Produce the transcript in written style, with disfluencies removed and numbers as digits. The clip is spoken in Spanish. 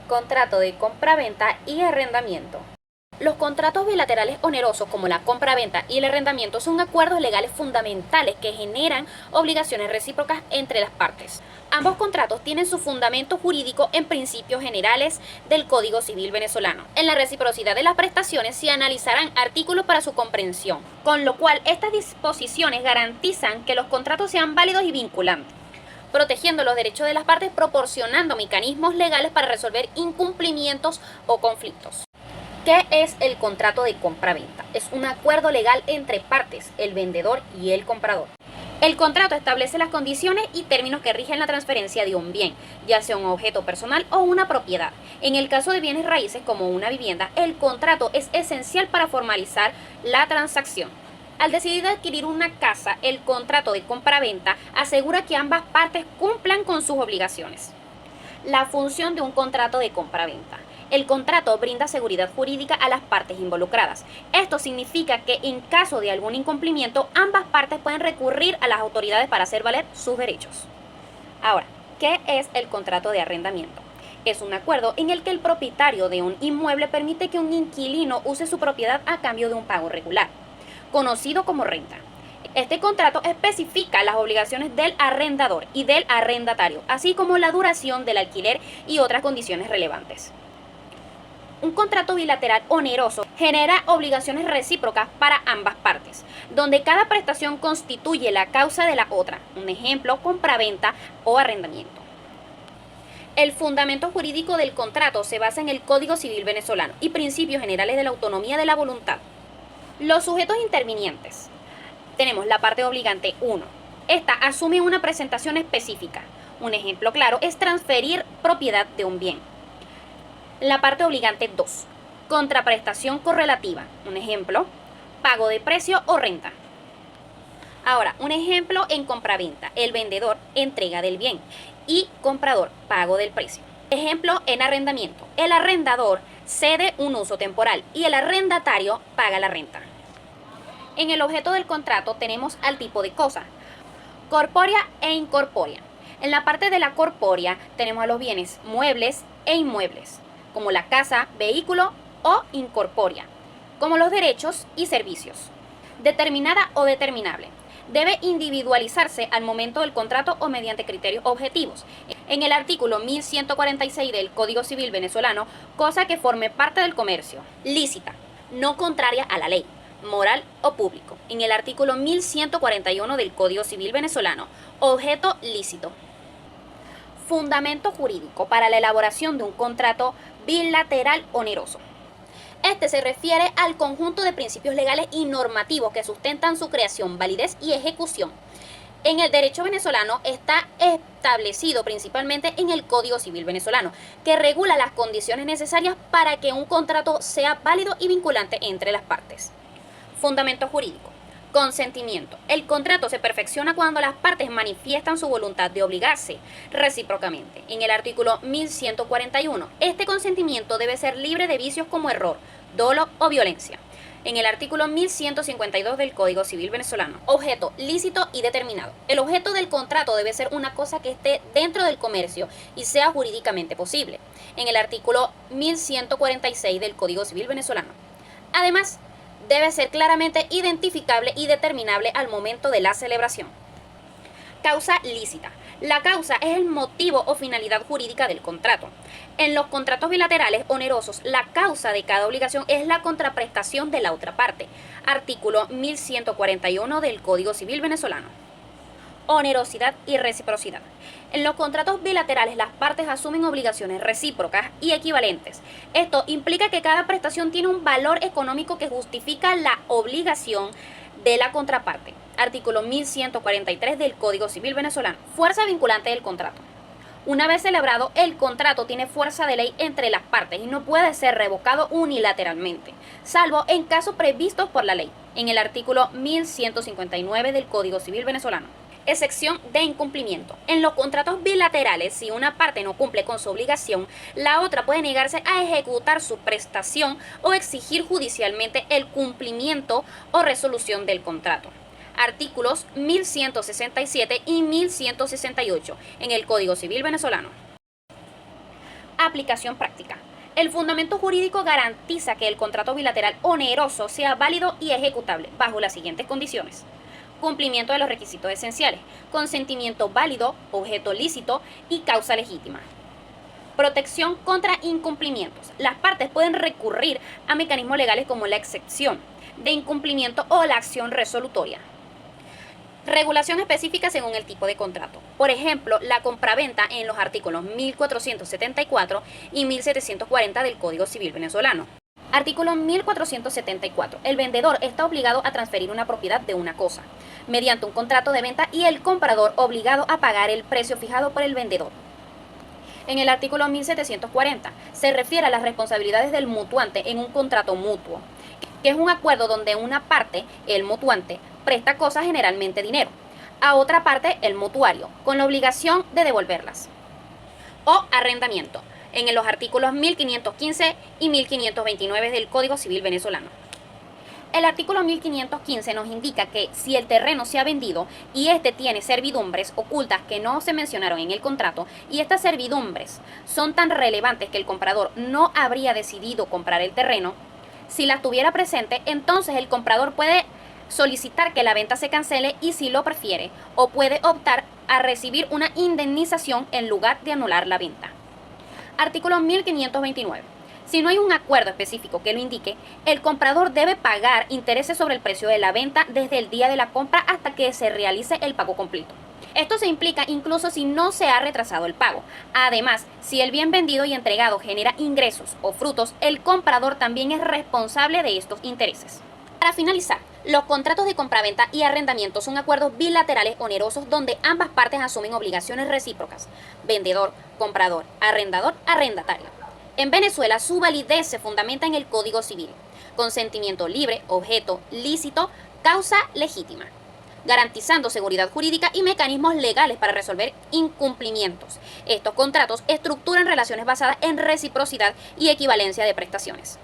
Contrato de compraventa y arrendamiento. Los contratos bilaterales onerosos como la compraventa y el arrendamiento son acuerdos legales fundamentales que generan obligaciones recíprocas entre las partes. Ambos contratos tienen su fundamento jurídico en principios generales del Código Civil venezolano. En la reciprocidad de las prestaciones se analizarán artículos para su comprensión, con lo cual estas disposiciones garantizan que los contratos sean válidos y vinculantes, protegiendo los derechos de las partes, proporcionando mecanismos legales para resolver incumplimientos o conflictos. ¿Qué es el contrato de compraventa? Es un acuerdo legal entre partes, el vendedor y el comprador. El contrato establece las condiciones y términos que rigen la transferencia de un bien, ya sea un objeto personal o una propiedad. En el caso de bienes raíces como una vivienda, el contrato es esencial para formalizar la transacción. Al decidir adquirir una casa, el contrato de compraventa asegura que ambas partes cumplan con sus obligaciones. La función de un contrato de compraventa. El contrato brinda seguridad jurídica a las partes involucradas. Esto significa que en caso de algún incumplimiento, ambas partes pueden recurrir a las autoridades para hacer valer sus derechos. Ahora, ¿qué es el contrato de arrendamiento? Es un acuerdo en el que el propietario de un inmueble permite que un inquilino use su propiedad a cambio de un pago regular, conocido como renta. Este contrato especifica las obligaciones del arrendador y del arrendatario, así como la duración del alquiler y otras condiciones relevantes. Un contrato bilateral oneroso genera obligaciones recíprocas para ambas partes, donde cada prestación constituye la causa de la otra, un ejemplo, compraventa o arrendamiento. El fundamento jurídico del contrato se basa en el Código Civil venezolano y principios generales de la autonomía de la voluntad. Los sujetos intervinientes. Tenemos la parte obligante 1. Esta asume una presentación específica. Un ejemplo claro es transferir propiedad de un bien. La parte obligante 2. Contraprestación correlativa. Un ejemplo, pago de precio o renta. Ahora, un ejemplo en compraventa. El vendedor, entrega del bien. Y comprador, pago del precio. Ejemplo en arrendamiento. El arrendador cede un uso temporal y el arrendatario paga la renta. En el objeto del contrato tenemos al tipo de cosa, corpórea e incorpórea. En la parte de la corpórea tenemos a los bienes muebles e inmuebles, como la casa, vehículo o incorpórea, como los derechos y servicios. Determinada o determinable. Debe individualizarse al momento del contrato o mediante criterios objetivos. En el artículo 1146 del Código Civil venezolano, cosa que forme parte del comercio. Lícita, no contraria a la ley, moral o público. En el artículo 1141 del Código Civil venezolano, objeto lícito. Fundamento jurídico para la elaboración de un contrato bilateral oneroso. Este se refiere al conjunto de principios legales y normativos que sustentan su creación, validez y ejecución. En el derecho venezolano está establecido principalmente en el Código Civil venezolano, que regula las condiciones necesarias para que un contrato sea válido y vinculante entre las partes. Fundamento jurídico. Consentimiento. El contrato se perfecciona cuando las partes manifiestan su voluntad de obligarse recíprocamente. En el artículo 1141, este consentimiento debe ser libre de vicios como error, dolo o violencia. En el artículo 1152 del Código Civil venezolano, objeto lícito y determinado. El objeto del contrato debe ser una cosa que esté dentro del comercio y sea jurídicamente posible. En el artículo 1146 del Código Civil venezolano. Además, debe ser claramente identificable y determinable al momento de la celebración. Causa lícita. La causa es el motivo o finalidad jurídica del contrato. En los contratos bilaterales onerosos, la causa de cada obligación es la contraprestación de la otra parte. Artículo 1141 del Código Civil venezolano. Onerosidad y reciprocidad. En los contratos bilaterales las partes asumen obligaciones recíprocas y equivalentes. Esto implica que cada prestación tiene un valor económico que justifica la obligación de la contraparte. Artículo 1143 del Código Civil venezolano. Fuerza vinculante del contrato. Una vez celebrado, el contrato tiene fuerza de ley entre las partes y no puede ser revocado unilateralmente, salvo en casos previstos por la ley, en el artículo 1159 del Código Civil venezolano. Excepción de incumplimiento. En los contratos bilaterales, si una parte no cumple con su obligación, la otra puede negarse a ejecutar su prestación o exigir judicialmente el cumplimiento o resolución del contrato. Artículos 1167 y 1168 en el Código Civil venezolano. Aplicación práctica. El fundamento jurídico garantiza que el contrato bilateral oneroso sea válido y ejecutable bajo las siguientes condiciones: cumplimiento de los requisitos esenciales, consentimiento válido, objeto lícito y causa legítima. Protección contra incumplimientos. Las partes pueden recurrir a mecanismos legales como la excepción de incumplimiento o la acción resolutoria. Regulación específica según el tipo de contrato. Por ejemplo, la compraventa en los artículos 1474 y 1740 del Código Civil venezolano. Artículo 1474. El vendedor está obligado a transferir una propiedad de una cosa mediante un contrato de venta y el comprador obligado a pagar el precio fijado por el vendedor. En el artículo 1740 se refiere a las responsabilidades del mutuante en un contrato mutuo, que es un acuerdo donde una parte, el mutuante, presta cosas, generalmente dinero, a otra parte, el mutuario, con la obligación de devolverlas. O arrendamiento, en los artículos 1515 y 1529 del Código Civil venezolano. El artículo 1515 nos indica que si el terreno se ha vendido y este tiene servidumbres ocultas que no se mencionaron en el contrato, y estas servidumbres son tan relevantes que el comprador no habría decidido comprar el terreno, si las tuviera presente, entonces el comprador puede solicitar que la venta se cancele y, si lo prefiere, o puede optar a recibir una indemnización en lugar de anular la venta. Artículo 1529. Si no hay un acuerdo específico que lo indique, el comprador debe pagar intereses sobre el precio de la venta desde el día de la compra hasta que se realice el pago completo. Esto se implica incluso si no se ha retrasado el pago. Además, si el bien vendido y entregado genera ingresos o frutos, el comprador también es responsable de estos intereses. Para finalizar, los contratos de compraventa y arrendamiento son acuerdos bilaterales onerosos donde ambas partes asumen obligaciones recíprocas: vendedor, comprador, arrendador, arrendatario. En Venezuela, su validez se fundamenta en el Código Civil: consentimiento libre, objeto lícito, causa legítima, garantizando seguridad jurídica y mecanismos legales para resolver incumplimientos. Estos contratos estructuran relaciones basadas en reciprocidad y equivalencia de prestaciones.